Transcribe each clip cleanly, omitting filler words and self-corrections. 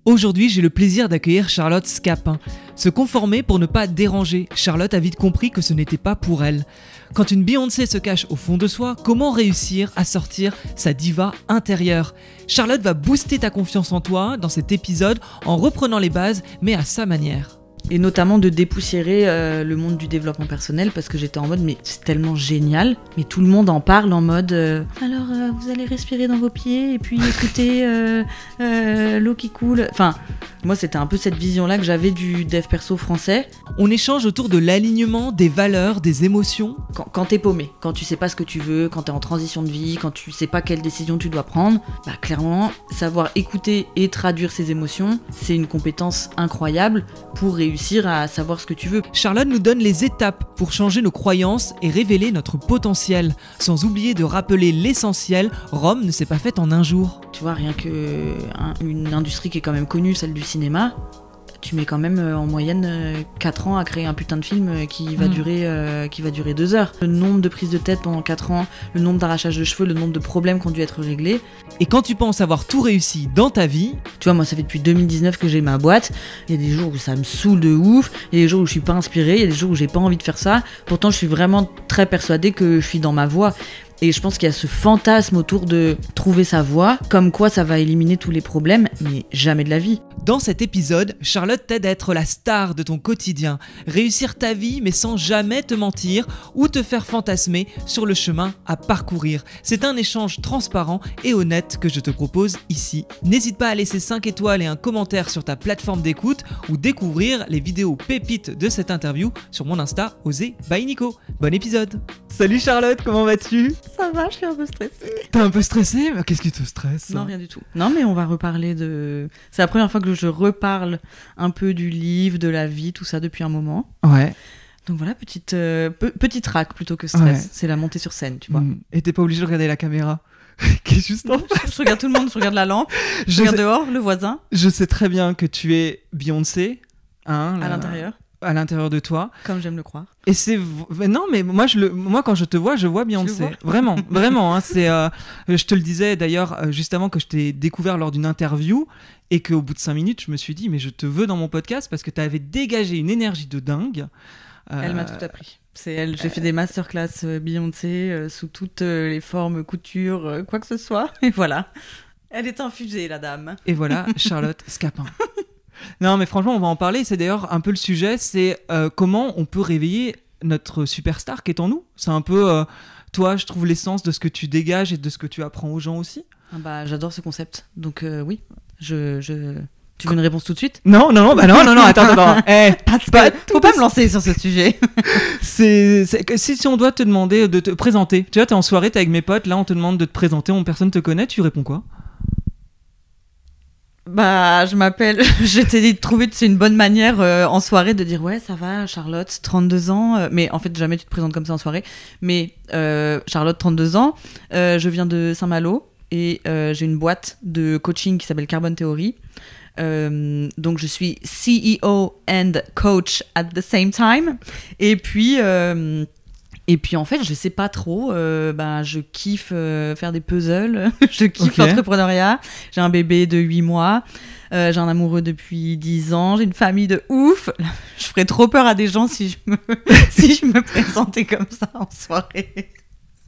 Aujourd'hui, j'ai le plaisir d'accueillir Charlotte Scapin. Se conformer pour ne pas déranger, Charlotte a vite compris que ce n'était pas pour elle. Quand une Beyoncé se cache au fond de soi, comment réussir à sortir sa diva intérieure ? Charlotte va booster ta confiance en toi dans cet épisode en reprenant les bases, mais à sa manière. Et notamment de dépoussiérer le monde du développement personnel, parce que j'étais en mode mais c'est tellement génial, mais tout le monde en parle en mode alors vous allez respirer dans vos pieds et puis écouter l'eau qui coule. Enfin, moi c'était un peu cette vision-là que j'avais du dev perso français. On échange autour de l'alignement, des valeurs, des émotions. Quand t'es paumé, quand tu sais pas ce que tu veux, quand t'es en transition de vie, quand tu sais pas quelle décision tu dois prendre, bah clairement, savoir écouter et traduire ses émotions, c'est une compétence incroyable pour réussir à savoir ce que tu veux. Charlotte nous donne les étapes pour changer nos croyances et révéler notre potentiel, sans oublier de rappeler l'essentiel, Rome ne s'est pas faite en un jour. Tu vois, rien que une industrie qui est quand même connue, celle du cinéma, tu mets quand même en moyenne 4 ans à créer un putain de film qui va durer 2 heures. Le nombre de prises de tête pendant 4 ans, le nombre d'arrachages de cheveux, le nombre de problèmes qui ont dû être réglés. Et quand tu penses avoir tout réussi dans ta vie... Tu vois, moi ça fait depuis 2019 que j'ai ma boîte, il y a des jours où ça me saoule de ouf, il y a des jours où je suis pas inspirée, il y a des jours où j'ai pas envie de faire ça, pourtant je suis vraiment très persuadée que je suis dans ma voie. Et je pense qu'il y a ce fantasme autour de trouver sa voie, comme quoi ça va éliminer tous les problèmes, mais jamais de la vie. Dans cet épisode, Charlotte t'aide à être la star de ton quotidien, réussir ta vie mais sans jamais te mentir ou te faire fantasmer sur le chemin à parcourir. C'est un échange transparent et honnête que je te propose ici. N'hésite pas à laisser 5 étoiles et un commentaire sur ta plateforme d'écoute ou découvrir les vidéos pépites de cette interview sur mon Insta, Osez by Nico. Bon épisode. Salut Charlotte, comment vas-tu ? Ça va, je suis un peu stressée. T'es un peu stressée ? Mais qu'est-ce qui te stresse ? Non, rien du tout. Non, mais on va reparler de... C'est la première fois que je reparle un peu du livre, de la vie, tout ça depuis un moment. Ouais. Donc voilà, petit trac plutôt que stress. Ouais. C'est la montée sur scène, tu vois. Et t'es pas obligé de regarder la caméra qui est juste en face. Je regarde tout le monde, je regarde la lampe, je regarde dehors, le voisin. Je sais très bien que tu es Beyoncé. À l'intérieur de toi. Comme j'aime le croire. Et c'est... Non, mais moi quand je te vois, je vois Beyoncé. Vraiment, vraiment. Hein, je te le disais d'ailleurs juste avant que je t'ai découvert lors d'une interview et qu'au bout de 5 minutes, je me suis dit, mais je te veux dans mon podcast parce que tu avais dégagé une énergie de dingue. Elle m'a tout appris. C'est elle. J'ai fait des masterclass Beyoncé sous toutes les formes, coutures, quoi que ce soit. Et voilà. Elle est infusée, la dame. Et voilà, Charlotte Scapin. Non, mais franchement, on va en parler. C'est d'ailleurs un peu le sujet, c'est comment on peut réveiller notre superstar qui est en nous. C'est un peu, toi, je trouve l'essence de ce que tu dégages et de ce que tu apprends aux gens aussi. Bah, j'adore ce concept. Donc oui, Tu veux une réponse tout de suite ? Non, attends. Faut pas me lancer sur ce sujet. Si on doit te demander de te présenter, tu vois, t'es en soirée, t'es avec mes potes, là, on te demande de te présenter, personne te connaît, tu réponds quoi ? Bah, je m'appelle... Je t'ai dit de trouver, c'est une bonne manière en soirée de dire « Ouais, ça va, Charlotte, 32 ans. » Mais en fait, jamais tu te présentes comme ça en soirée. Mais Charlotte, 32 ans, je viens de Saint-Malo et j'ai une boîte de coaching qui s'appelle Carbon Theory. Donc, je suis CEO and coach at the same time. Et puis en fait, je sais pas trop, je kiffe faire des puzzles, je kiffe l'entrepreneuriat, j'ai un bébé de 8 mois, j'ai un amoureux depuis 10 ans, j'ai une famille de ouf. Je ferais trop peur à des gens si je me présentais comme ça en soirée.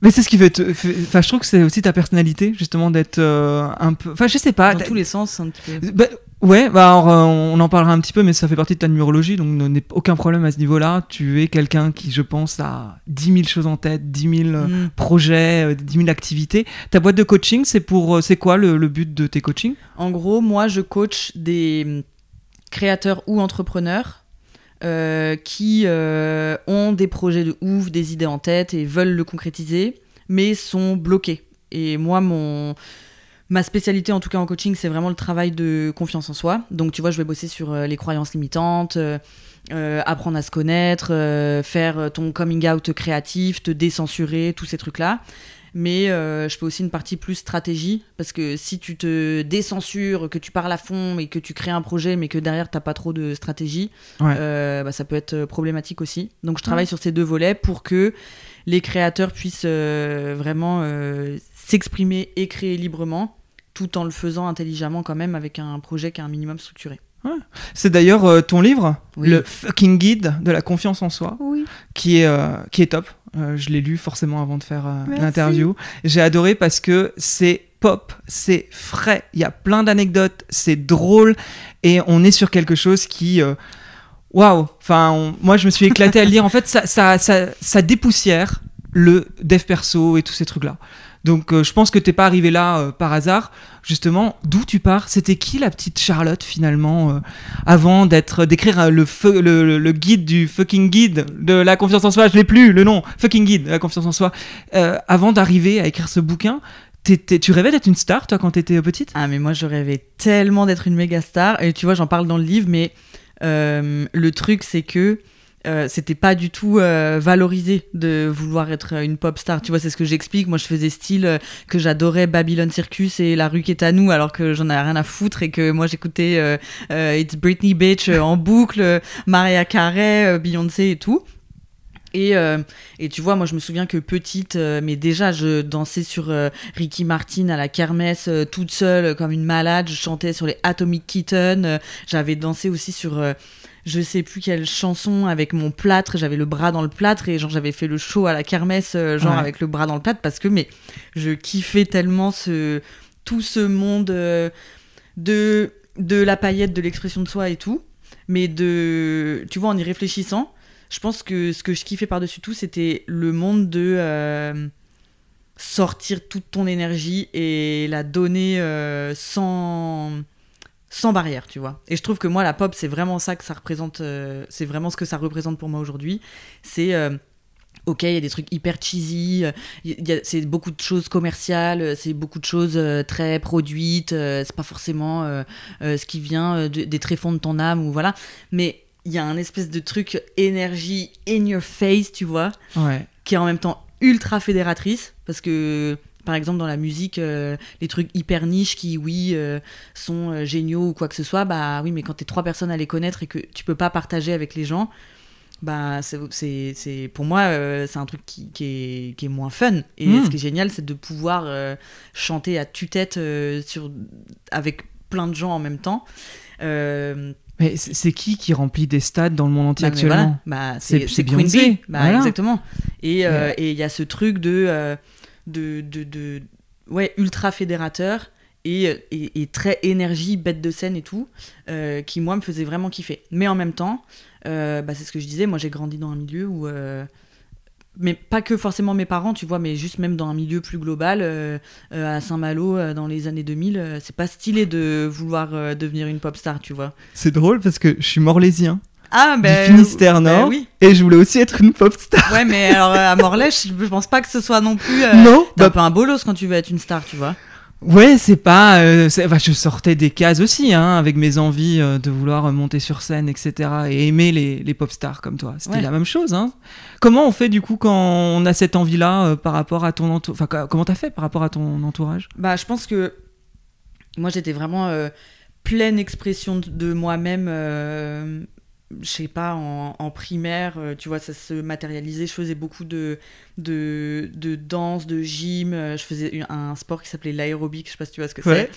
Mais c'est ce qui fait enfin, je trouve que c'est aussi ta personnalité, justement, d'être un peu... Enfin, je sais pas. Dans tous les sens, un petit peu. On en parlera un petit peu, mais ça fait partie de ta numérologie, donc n'est aucun problème à ce niveau-là. Tu es quelqu'un qui, je pense, a 10 000 choses en tête, 10 000 projets, 10 000 activités. Ta boîte de coaching, c'est quoi le but de tes coachings ? En gros, moi, je coach des créateurs ou entrepreneurs qui ont des projets de ouf, des idées en tête et veulent le concrétiser, mais sont bloqués. Et moi, ma spécialité, en tout cas en coaching, c'est vraiment le travail de confiance en soi. Donc, tu vois, je vais bosser sur les croyances limitantes, apprendre à se connaître, faire ton coming out créatif, te décensurer, tous ces trucs-là. Mais je fais aussi une partie plus stratégie, parce que si tu te décensures, que tu parles à fond et que tu crées un projet, mais que derrière t'as pas trop de stratégie, ça peut être problématique aussi. Donc je travaille sur ces 2 volets pour que les créateurs puissent vraiment s'exprimer et créer librement, tout en le faisant intelligemment quand même, avec un projet qui est un minimum structuré. Ouais. C'est d'ailleurs ton livre, Oui. le fucking guide de la confiance en soi, Oui. qui est top. Je l'ai lu forcément avant de faire l'interview. J'ai adoré parce que c'est pop, c'est frais, il y a plein d'anecdotes, c'est drôle et on est sur quelque chose qui... Waouh. Enfin, moi je me suis éclaté à le lire. En fait, ça dépoussière le dev perso et tous ces trucs-là. Donc je pense que t'es pas arrivé là par hasard. Justement, d'où tu pars? C'était qui la petite Charlotte finalement avant d'écrire le guide du fucking guide de la confiance en soi? Je l'ai plus le nom, fucking guide de la confiance en soi. Avant d'arriver à écrire ce bouquin, tu rêvais d'être une star toi quand t'étais petite? Ah mais moi je rêvais tellement d'être une méga star, et tu vois j'en parle dans le livre, mais le truc c'est que c'était pas du tout valorisé de vouloir être une pop star, tu vois, c'est ce que j'explique. Moi je faisais style que j'adorais Babylon Circus et La rue qui est à nous, alors que j'en avais rien à foutre, et que moi j'écoutais It's Britney Bitch en boucle, Mariah Carey, Beyoncé et tout. Et tu vois, moi je me souviens que petite, mais déjà je dansais sur Ricky Martin à la kermesse toute seule comme une malade. Je chantais sur les Atomic Kitten. J'avais dansé aussi sur je sais plus quelle chanson avec mon plâtre. J'avais le bras dans le plâtre, et genre j'avais fait le show à la kermesse avec le bras dans le plâtre, parce que mais je kiffais tellement tout ce monde de la paillette, de l'expression de soi et tout. Mais tu vois, en y réfléchissant, je pense que ce que je kiffais par-dessus tout, c'était le monde de sortir toute ton énergie et la donner sans barrière, tu vois. Et je trouve que moi, la pop, c'est vraiment ça que ça représente, c'est vraiment ce que ça représente pour moi aujourd'hui. C'est, ok, il y a des trucs hyper cheesy, c'est beaucoup de choses commerciales, c'est beaucoup de choses très produites, c'est pas forcément ce qui vient des tréfonds de ton âme, ou voilà. Mais il y a un espèce de truc énergie in your face, tu vois, qui est en même temps ultra fédératrice, parce que par exemple dans la musique, les trucs hyper niches qui sont géniaux ou quoi que ce soit, bah oui, mais quand t'es 3 personnes à les connaître et que tu peux pas partager avec les gens, bah c'est pour moi c'est un truc qui est moins fun. Et ce qui est génial, c'est de pouvoir chanter à tue-tête avec plein de gens en même temps. Mais c'est qui remplit des stades dans le monde entier actuellement? Voilà. C'est Beyoncé. Queen Bee. Voilà. Exactement. Et il y a ce truc de ultra fédérateur et très énergie, bête de scène et tout, qui moi me faisait vraiment kiffer. Mais en même temps, c'est ce que je disais, moi j'ai grandi dans un milieu où mais pas que forcément mes parents, tu vois, mais juste même dans un milieu plus global, à Saint-Malo, dans les années 2000, c'est pas stylé de vouloir devenir une pop star, tu vois. C'est drôle parce que je suis morlaisien. Ah, du Finistère Nord, oui. Et je voulais aussi être une pop star. Ouais, mais alors à Morlaix, je pense pas que ce soit non plus non, t'es un peu un bolos quand tu veux être une star, tu vois. Ouais, c'est pas... je sortais des cases aussi, hein, avec mes envies de vouloir monter sur scène, etc. Et aimer les pop stars comme toi. C'était la même chose. Hein. Comment on fait du coup quand on a cette envie-là par rapport à ton entourage? Enfin, comment t'as fait par rapport à ton entourage? Bah, je pense que moi, j'étais vraiment pleine expression de moi-même. Je sais pas, en primaire, tu vois, ça se matérialisait. Je faisais beaucoup de danse, de gym. Je faisais un sport qui s'appelait l'aérobic, je sais pas si tu vois ce que c'est.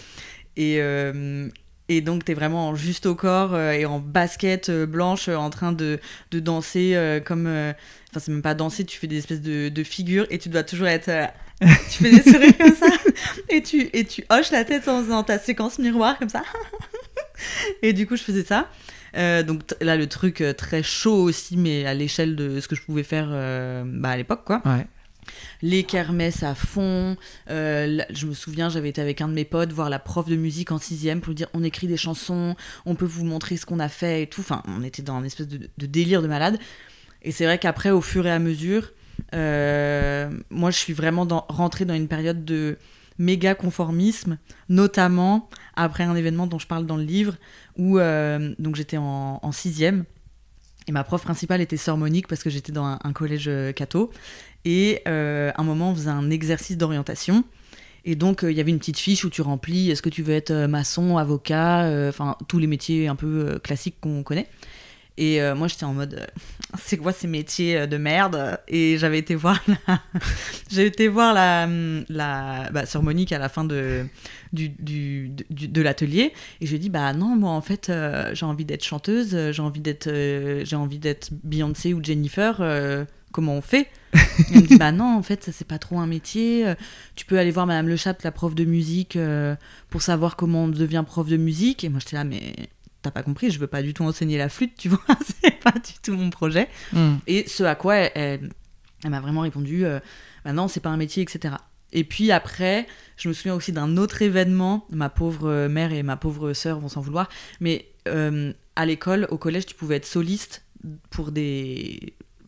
Et donc, t'es vraiment en juste au corps et en basket blanche en train de danser comme... Enfin, c'est même pas danser, tu fais des espèces de figures et tu dois toujours être... tu fais des sourires comme ça et tu hoches la tête en faisant ta séquence miroir comme ça. Et du coup, je faisais ça. Donc là, le truc très chaud aussi, mais à l'échelle de ce que je pouvais faire à l'époque, quoi. Ouais. Les kermesses à fond. Je me souviens, j'avais été avec un de mes potes voir la prof de musique en 6e pour lui dire on écrit des chansons, on peut vous montrer ce qu'on a fait et tout. Enfin, on était dans une espèce de délire de malade. Et c'est vrai qu'après, au fur et à mesure, moi, je suis vraiment rentrée dans une période de méga conformisme, notamment après un événement dont je parle dans le livre, où donc j'étais en 6e, et ma prof principale était sœur Monique, parce que j'étais dans un collège catho, et un moment on faisait un exercice d'orientation, et donc il y avait une petite fiche où tu remplis, est-ce que tu veux être maçon, avocat, enfin tous les métiers un peu classiques qu'on connaît. Et moi, j'étais en mode, c'est quoi ces métiers de merde? Et j'avais été voir sœur Monique à la fin de l'atelier. Et je lui ai dit, bah non, moi, en fait, j'ai envie d'être chanteuse, j'ai envie d'être Beyoncé ou Jennifer. Comment on fait? Elle me dit, bah non, en fait, ça, c'est pas trop un métier. Tu peux aller voir Madame Le Chapt, la prof de musique, pour savoir comment on devient prof de musique. Et moi, j'étais là, mais... T'as pas compris, je veux pas du tout enseigner la flûte, tu vois, c'est pas du tout mon projet. Et ce à quoi elle m'a vraiment répondu, bah non, c'est pas un métier, etc. Et puis après, je me souviens aussi d'un autre événement, ma pauvre mère et ma pauvre sœur vont s'en vouloir, mais à l'école, au collège, tu pouvais être soliste pour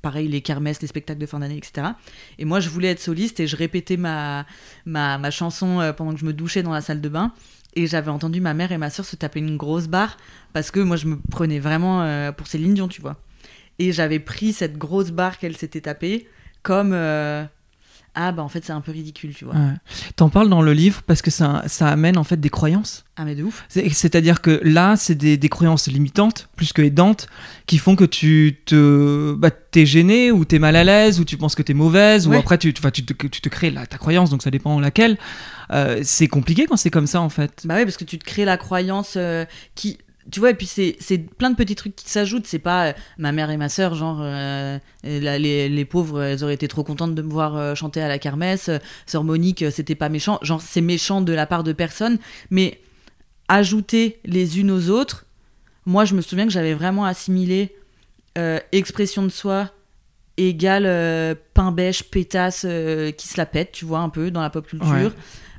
pareil, les kermesses, les spectacles de fin d'année, etc. Et moi, je voulais être soliste et je répétais ma chanson pendant que je me douchais dans la salle de bain. Et j'avais entendu ma mère et ma sœur se taper une grosse barre parce que moi, je me prenais vraiment pour Céline Dion, tu vois. Et j'avais pris cette grosse barre qu'elle s'était tapée comme... ah, bah en fait, c'est un peu ridicule, tu vois. Ouais. T'en parles dans le livre parce que ça amène en fait des croyances. Ah, mais de ouf. C'est-à-dire que là, c'est des croyances limitantes, plus que aidantes, qui font que t'es gêné, ou t'es mal à l'aise, ou tu penses que t'es mauvaise, ou après tu te crées ta croyance, donc ça dépend laquelle. C'est compliqué quand c'est comme ça, en fait. Bah ouais, parce que tu te crées la croyance qui... Tu vois, et puis c'est plein de petits trucs qui s'ajoutent. C'est pas ma mère et ma sœur, genre les pauvres, elles auraient été trop contentes de me voir chanter à la kermesse. Sœur Monique, c'était pas méchant. Genre, c'est méchant de la part de personne. Mais ajouter les unes aux autres, moi, je me souviens que j'avais vraiment assimilé expression de soi égale pain bêche, pétasse qui se la pète, tu vois, un peu dans la pop culture.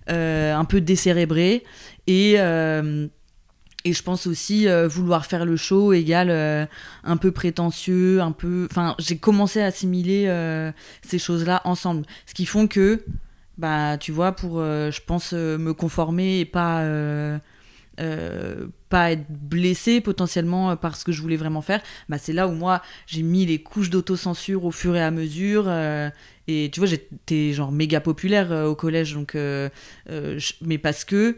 Ouais. Un peu décérébré. Et je pense aussi vouloir faire le show égale un peu prétentieux, un peu... Enfin, j'ai commencé à assimiler ces choses-là ensemble. Ce qui font que, bah, tu vois, pour, je pense, me conformer et pas être blessée potentiellement par ce que je voulais vraiment faire, bah, c'est là où moi, j'ai mis les couches d'autocensure au fur et à mesure. Et tu vois, j'étais genre méga populaire au collège, donc, mais parce que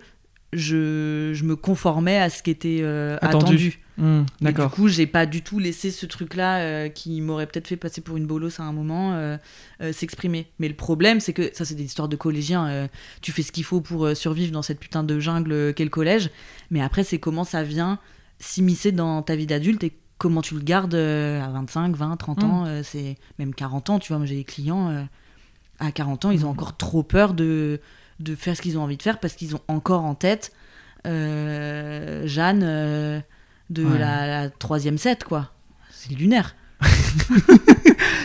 je me conformais à ce qui était attendu. D'accord. Et du coup, j'ai pas du tout laissé ce truc-là qui m'aurait peut-être fait passer pour une bolosse à un moment s'exprimer. Mais le problème, c'est que ça, c'est des histoires de collégiens. Tu fais ce qu'il faut pour survivre dans cette putain de jungle qu'est le collège. Mais après, c'est comment ça vient s'immiscer dans ta vie d'adulte et comment tu le gardes à 25, 20, 30 ans, c'est même 40 ans. Tu vois, moi, j'ai des clients à 40 ans, ils ont encore trop peur de faire ce qu'ils ont envie de faire parce qu'ils ont encore en tête Jeanne de la 3e set, quoi. C'est lunaire.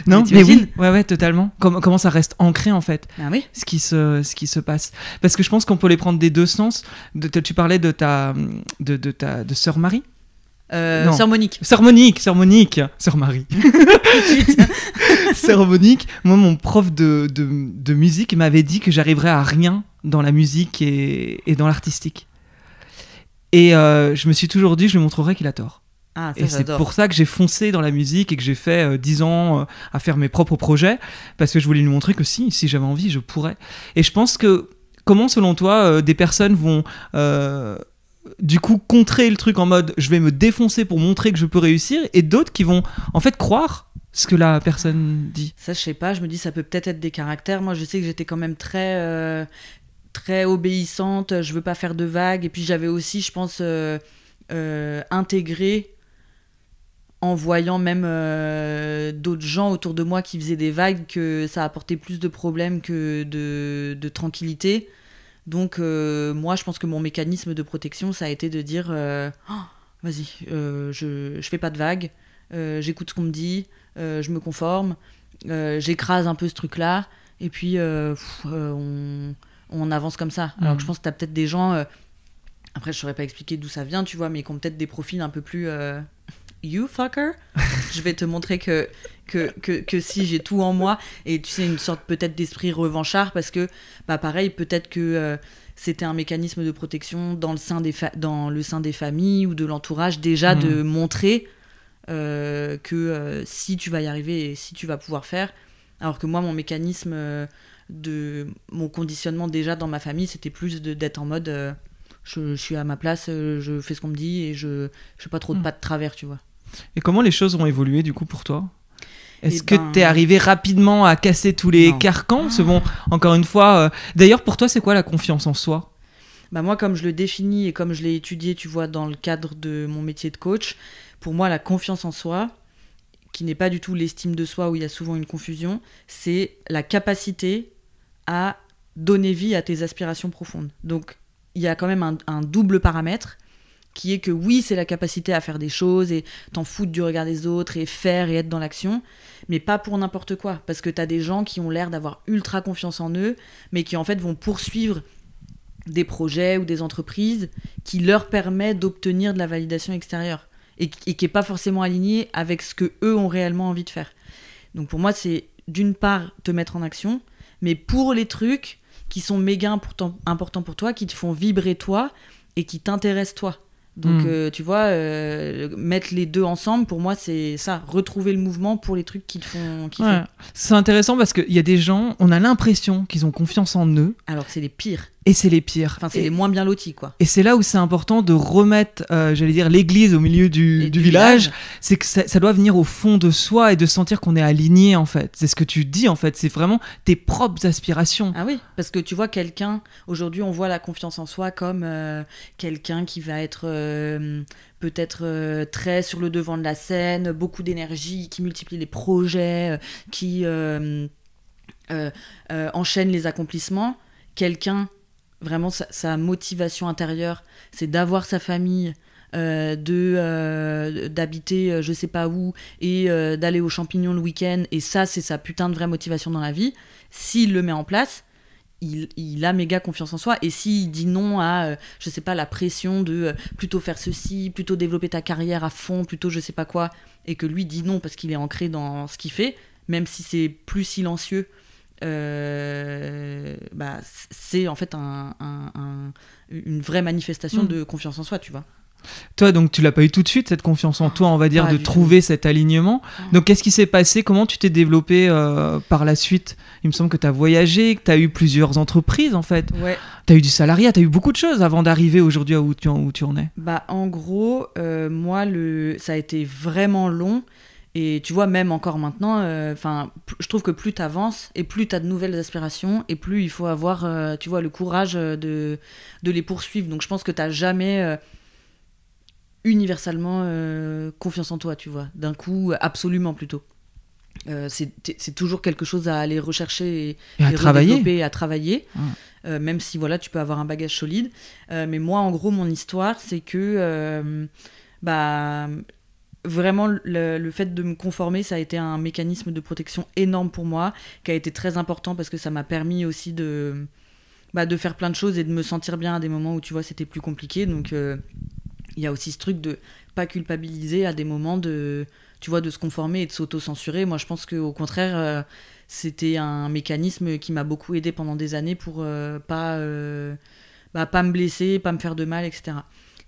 Non, mais oui, ouais, totalement. Comment ça reste ancré, en fait, ah oui. ce qui se passe. Parce que je pense qu'on peut les prendre des deux sens. Tu parlais de sœur Marie. Sœur Monique. Sœur Monique. Sœur Marie. Sœur Monique. Moi, mon prof de musique m'avait dit que j'arriverais à rien dans la musique et dans l'artistique. Et je me suis toujours dit, je lui montrerai qu'il a tort. Ah, ça, et j'adore. C'est pour ça que j'ai foncé dans la musique et que j'ai fait 10 ans à faire mes propres projets, parce que je voulais lui montrer que si j'avais envie, je pourrais. Et je pense que, comment, selon toi, des personnes vont... du coup contrer le truc en mode je vais me défoncer pour montrer que je peux réussir, et d'autres qui vont en fait croire ce que la personne dit. Ça, je sais pas, je me dis ça peut peut-être être des caractères. Moi, je sais que j'étais quand même très obéissante, je veux pas faire de vagues, et puis j'avais aussi, je pense, intégré en voyant même d'autres gens autour de moi qui faisaient des vagues que ça apportait plus de problèmes que de tranquillité. Donc moi, je pense que mon mécanisme de protection, ça a été de dire vas-y, je fais pas de vagues, j'écoute ce qu'on me dit, je me conforme, j'écrase un peu ce truc-là, et puis on avance comme ça. Alors que je pense que t'as peut-être des gens, après je saurais pas expliquer d'où ça vient, tu vois, mais qui ont peut-être des profils un peu plus you fucker. Je vais te montrer que si j'ai tout en moi, et tu sais, une sorte peut-être d'esprit revanchard, parce que bah pareil, peut-être que c'était un mécanisme de protection dans le sein des familles ou de l'entourage, déjà de montrer que si tu vas y arriver et si tu vas pouvoir faire. Alors que moi, mon mécanisme de mon conditionnement déjà dans ma famille, c'était plus d'être en mode je suis à ma place, je fais ce qu'on me dit et je fais pas trop de pas de travers, tu vois. Et comment les choses ont évolué du coup pour toi ? Est-ce Eh que t'es arrivé rapidement à casser tous les Non. carcans ? Parce que bon, encore une fois... D'ailleurs, pour toi, c'est quoi la confiance en soi ? Bah moi, comme je le définis et comme je l'ai étudié, tu vois, dans le cadre de mon métier de coach, pour moi, la confiance en soi, qui n'est pas du tout l'estime de soi où il y a souvent une confusion, c'est la capacité à donner vie à tes aspirations profondes. Donc, il y a quand même un double paramètre qui est que oui, c'est la capacité à faire des choses et t'en foutre du regard des autres et faire et être dans l'action, mais pas pour n'importe quoi. Parce que t'as des gens qui ont l'air d'avoir ultra confiance en eux, mais qui en fait vont poursuivre des projets ou des entreprises qui leur permettent d'obtenir de la validation extérieure et qui n'est pas forcément aligné avec ce que eux ont réellement envie de faire. Donc pour moi, c'est d'une part te mettre en action, mais pour les trucs qui sont méga importants pour toi, qui te font vibrer toi et qui t'intéressent toi. Donc tu vois, mettre les deux ensemble, pour moi, c'est ça, retrouver le mouvement pour les trucs qui te font kiffer. Ouais. C'est intéressant parce qu'il y a des gens, on a l'impression qu'ils ont confiance en eux. Alors que c'est les pires. Et c'est les pires. Enfin, c'est les moins bien lotis, quoi. Et c'est là où c'est important de remettre, j'allais dire, l'église au milieu du village. C'est que ça doit venir au fond de soi et de sentir qu'on est aligné, en fait. C'est ce que tu dis, en fait. C'est vraiment tes propres aspirations. Ah oui, parce que tu vois, aujourd'hui, on voit la confiance en soi comme quelqu'un qui va être peut-être très sur le devant de la scène, beaucoup d'énergie, qui multiplie les projets, qui enchaîne les accomplissements. Quelqu'un... Vraiment, sa motivation intérieure, c'est d'avoir sa famille, d'habiter je sais pas où et d'aller aux champignons le week-end. Et ça, c'est sa putain de vraie motivation dans la vie. S'il le met en place, il a méga confiance en soi. Et s'il dit non à, je sais pas, la pression de plutôt faire ceci, plutôt développer ta carrière à fond, plutôt je sais pas quoi, et que lui dit non parce qu'il est ancré dans ce qu'il fait, même si c'est plus silencieux, c'est en fait une vraie manifestation de confiance en soi, tu vois. Toi, donc, tu l'as pas eu tout de suite, cette confiance en toi, on va dire, de trouver cet alignement. Donc, qu'est-ce qui s'est passé ? Comment tu t'es développé par la suite ? Il me semble que tu as voyagé, que tu as eu plusieurs entreprises, en fait. Ouais. Tu as eu du salariat, tu as eu beaucoup de choses avant d'arriver aujourd'hui où tu en es. Bah, en gros, moi, ça a été vraiment long. Et tu vois, même encore maintenant, je trouve que plus tu avances et plus tu as de nouvelles aspirations et plus il faut avoir, tu vois, le courage de les poursuivre. Donc je pense que tu n'as jamais universellement confiance en toi, tu vois. D'un coup, absolument plutôt. C'est toujours quelque chose à aller rechercher et à redévelopper, à travailler. Même si, voilà, tu peux avoir un bagage solide. Mais moi, en gros, mon histoire, c'est que... vraiment, le fait de me conformer, ça a été un mécanisme de protection énorme pour moi, qui a été très important parce que ça m'a permis aussi de faire plein de choses et de me sentir bien à des moments où, tu vois, c'était plus compliqué. Donc, il y a aussi ce truc de pas culpabiliser à des moments de se conformer et de s'auto-censurer. Moi, je pense qu'au contraire, c'était un mécanisme qui m'a beaucoup aidé pendant des années pour pas me blesser, pas me faire de mal, etc.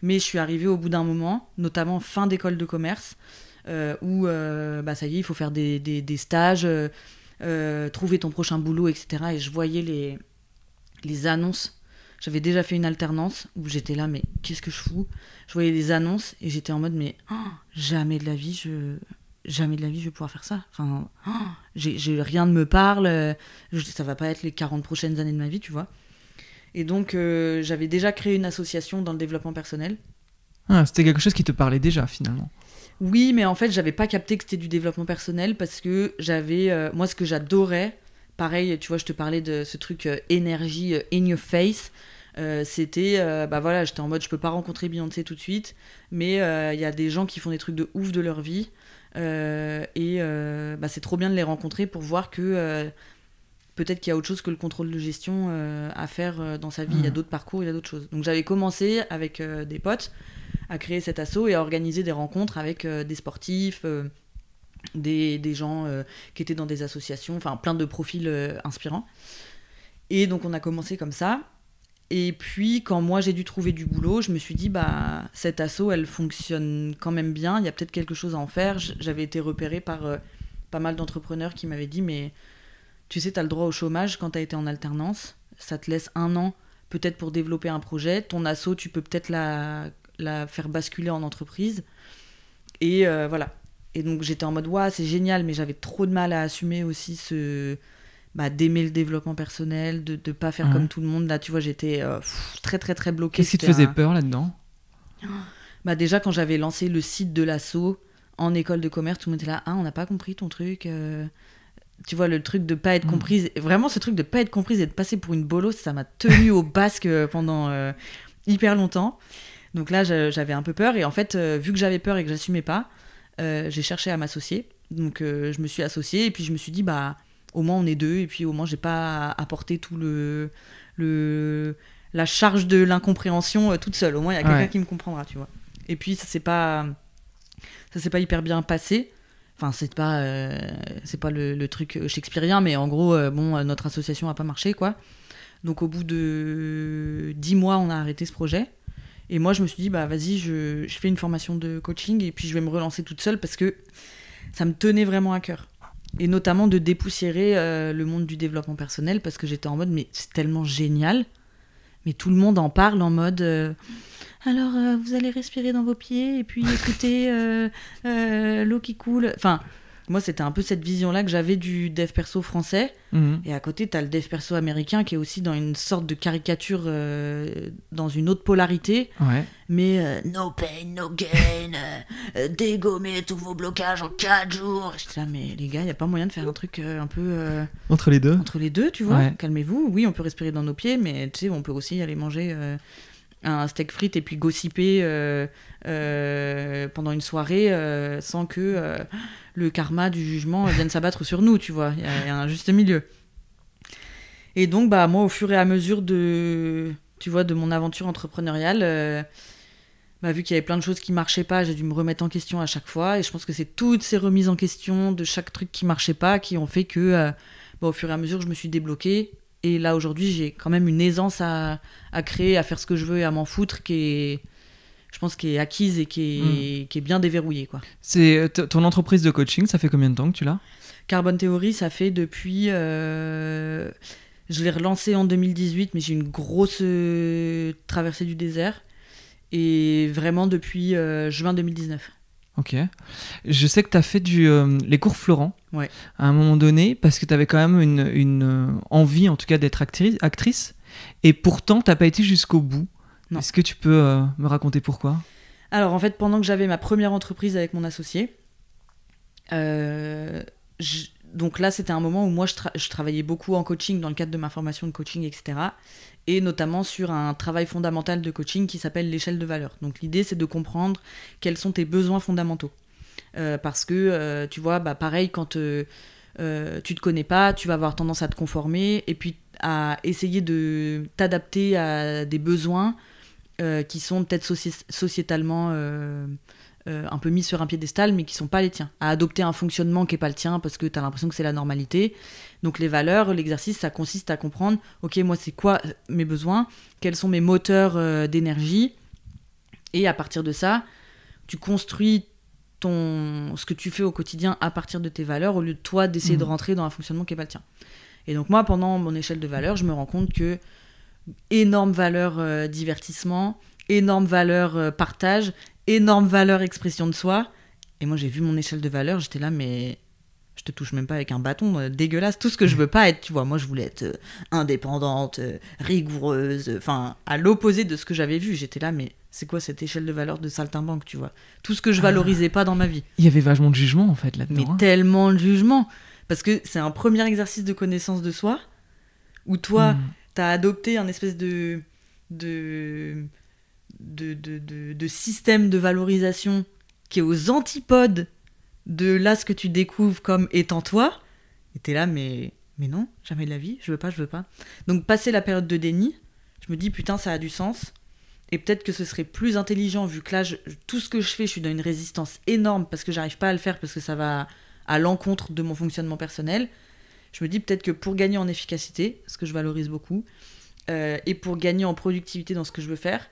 Mais je suis arrivée au bout d'un moment, notamment fin d'école de commerce, où ça y est, il faut faire des stages, trouver ton prochain boulot, etc. Et je voyais les annonces. J'avais déjà fait une alternance où j'étais là, mais qu'est-ce que je fous ? Je voyais les annonces et j'étais en mode, mais jamais de la vie, je vais pouvoir faire ça. Enfin, rien ne me parle, ça va pas être les 40 prochaines années de ma vie, tu vois. Et donc, j'avais déjà créé une association dans le développement personnel. C'était quelque chose qui te parlait déjà, finalement. Oui, mais en fait, j'avais pas capté que c'était du développement personnel parce que j'avais... moi, ce que j'adorais, pareil, tu vois, je te parlais de ce truc énergie in your face, c'était... j'étais en mode, je peux pas rencontrer Beyoncé tout de suite, mais il y a des gens qui font des trucs de ouf de leur vie. C'est trop bien de les rencontrer pour voir que... peut-être qu'il y a autre chose que le contrôle de gestion à faire dans sa vie. Il y a d'autres parcours, il y a d'autres choses. Donc j'avais commencé avec des potes à créer cet asso et à organiser des rencontres avec des sportifs, des gens qui étaient dans des associations, enfin plein de profils inspirants. Et donc on a commencé comme ça. Et puis quand moi j'ai dû trouver du boulot, je me suis dit cette asso elle fonctionne quand même bien, il y a peut-être quelque chose à en faire. J'avais été repérée par pas mal d'entrepreneurs qui m'avaient dit mais tu sais, tu as le droit au chômage quand tu as été en alternance. Ça te laisse 1 an, peut-être pour développer un projet. Ton asso, tu peux peut-être la faire basculer en entreprise. Et voilà. Et donc j'étais en mode, ouais, c'est génial, mais j'avais trop de mal à assumer aussi d'aimer le développement personnel, de pas faire comme tout le monde. Là, tu vois, j'étais très, très, très bloquée. Qu'est-ce qui te faisait peur là-dedans ? Déjà, quand j'avais lancé le site de l'asso en école de commerce, tout le monde était là, on n'a pas compris ton truc. Tu vois, le truc de pas être comprise. Vraiment, ce truc de pas être comprise et de passer pour une bolosse, ça m'a tenue au basque pendant hyper longtemps. Donc là, j'avais un peu peur. Et en fait, vu que j'avais peur et que j'assumais pas, j'ai cherché à m'associer. Donc je me suis associée et puis je me suis dit, au moins on est deux. Et puis au moins, j'ai pas à porter tout la charge de l'incompréhension toute seule. Au moins, il y a quelqu'un qui me comprendra, tu vois. Et puis, ça s'est pas hyper bien passé. Enfin, c'est pas le truc shakespearien, mais en gros, notre association a pas marché, quoi. Donc, au bout de 10 mois, on a arrêté ce projet. Et moi, je me suis dit, vas-y, je fais une formation de coaching et puis je vais me relancer toute seule parce que ça me tenait vraiment à cœur. Et notamment de dépoussiérer le monde du développement personnel parce que j'étais en mode, mais c'est tellement génial. Mais tout le monde en parle en mode... alors, vous allez respirer dans vos pieds et puis écouter l'eau qui coule. Enfin, moi, c'était un peu cette vision-là que j'avais du dev perso français. Et à côté, t'as le dev perso américain qui est aussi dans une sorte de caricature, dans une autre polarité. Ouais. Mais no pain, no gain, dégommer tous vos blocages en 4 jours. J'étais là, mais les gars, il n'y a pas moyen de faire un truc un peu... Entre les deux. Entre les deux, tu vois. Ouais. Calmez-vous. Oui, on peut respirer dans nos pieds, mais tu sais, on peut aussi aller manger... un steak frites et puis gossiper pendant une soirée sans que le karma du jugement vienne s'abattre sur nous, tu vois. Il y a un juste milieu. Et donc, moi, au fur et à mesure de mon aventure entrepreneuriale, vu qu'il y avait plein de choses qui marchaient pas, j'ai dû me remettre en question à chaque fois. Et je pense que c'est toutes ces remises en question de chaque truc qui marchait pas qui ont fait que, au fur et à mesure, je me suis débloquée. Et là, aujourd'hui, j'ai quand même une aisance à créer, à faire ce que je veux et à m'en foutre je pense, qui est acquise et qui est bien déverrouillée, quoi. C'est ton entreprise de coaching, ça fait combien de temps que tu l'as ? Carbon Theory, ça fait depuis... je l'ai relancé en 2018, mais j'ai une grosse traversée du désert. Et vraiment depuis juin 2019. Ok. Je sais que tu as fait les cours Florent ouais. à un moment donné, parce que tu avais quand même une envie, en tout cas, d'être actrice. Et pourtant, tu n'as pas été jusqu'au bout. Non. Est-ce que tu peux me raconter pourquoi ? Alors, en fait, pendant que j'avais ma première entreprise avec mon associé, donc là, c'était un moment où moi, je travaillais beaucoup en coaching dans le cadre de ma formation de coaching, etc. Et notamment sur un travail fondamental de coaching qui s'appelle l'échelle de valeur. Donc l'idée, c'est de comprendre quels sont tes besoins fondamentaux. Parce que, tu vois, pareil, quand tu te connais pas, tu vas avoir tendance à te conformer et puis à essayer de t'adapter à des besoins qui sont peut-être sociétalement un peu mis sur un piédestal, mais qui sont pas les tiens. À adopter un fonctionnement qui est pas le tien parce que tu as l'impression que c'est la normalité. Donc les valeurs, l'exercice, ça consiste à comprendre, ok, moi c'est quoi mes besoins, quels sont mes moteurs d'énergie, et à partir de ça, tu construis ce que tu fais au quotidien à partir de tes valeurs, au lieu de toi d'essayer de rentrer dans un fonctionnement qui est pas le tien. Et donc moi, pendant mon échelle de valeurs, je me rends compte que énorme valeur divertissement, énorme valeur partage, énorme valeur expression de soi. Et moi, j'ai vu mon échelle de valeurs, j'étais là, mais je te touche même pas avec un bâton, dégueulasse, tout ce que je veux pas être, tu vois. Moi, je voulais être indépendante, rigoureuse, enfin, à l'opposé de ce que j'avais vu. J'étais là, mais c'est quoi cette échelle de valeurs de saltimbanque, tu vois. Tout ce que je valorisais pas dans ma vie. Il y avait vachement de jugement, en fait, là-dedans. Mais tellement de jugement. Parce que c'est un premier exercice de connaissance de soi, où toi, t'as adopté un espèce de système de valorisation qui est aux antipodes de là ce que tu découvres comme étant toi, et t'es là, mais non, jamais de la vie, je veux pas. Donc, passer la période de déni, je me dis, putain, ça a du sens, et peut-être que ce serait plus intelligent, vu que là, tout ce que je fais, je suis dans une résistance énorme, parce que j'arrive pas à le faire, parce que ça va à l'encontre de mon fonctionnement personnel. Je me dis peut-être que pour gagner en efficacité, ce que je valorise beaucoup, et pour gagner en productivité dans ce que je veux faire,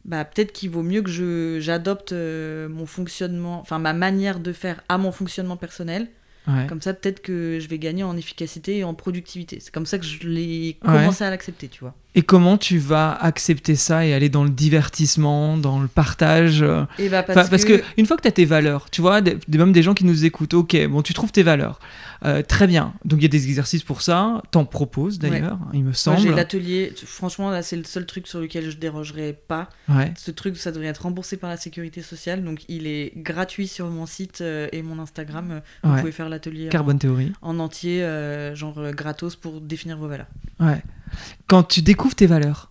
peut-être qu'il vaut mieux que j'adopte mon fonctionnement, enfin ma manière de faire à mon fonctionnement personnel. Ouais. Comme ça, peut-être que je vais gagner en efficacité et en productivité. C'est comme ça que je l'ai commencé à l'accepter, tu vois. Et comment tu vas accepter ça et aller dans le divertissement, dans le partage Et bah parce que une fois que tu as tes valeurs, tu vois, même des gens qui nous écoutent, ok, bon, tu trouves tes valeurs. Très bien. Donc il y a des exercices pour ça. T'en proposes d'ailleurs, il me semble. Moi, j'ai l'atelier. Franchement, là, c'est le seul truc sur lequel je dérogerai pas. Ouais. Ce truc, ça devrait être remboursé par la sécurité sociale. Donc il est gratuit sur mon site et mon Instagram. Vous pouvez faire l'atelier Carbone Théorie en entier, genre gratos pour définir vos valeurs. Ouais. Quand tu découvres tes valeurs,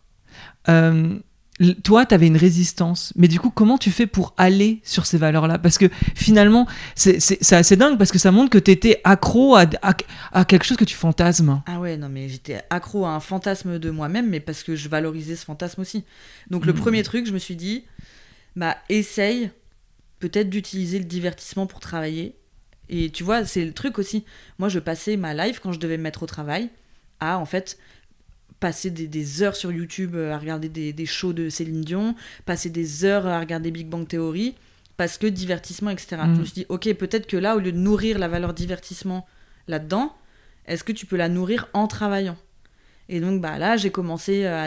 toi, tu avais une résistance. Mais du coup, comment tu fais pour aller sur ces valeurs-là ? Parce que finalement, c'est assez dingue parce que ça montre que tu étais accro à quelque chose que tu fantasmes. Ah ouais, non, mais j'étais accro à un fantasme de moi-même, mais parce que je valorisais ce fantasme aussi. Donc le premier truc, je me suis dit, bah essaye peut-être d'utiliser le divertissement pour travailler. Et tu vois, c'est le truc aussi. Moi, je passais ma life quand je devais me mettre au travail à, en fait, passer des heures sur YouTube à regarder des shows de Céline Dion, passer des heures à regarder Big Bang Theory, parce que divertissement, etc. Je me suis dit, ok, peut-être que là, au lieu de nourrir la valeur divertissement là-dedans, est-ce que tu peux la nourrir en travaillant ? Et donc, bah, là, j'ai commencé à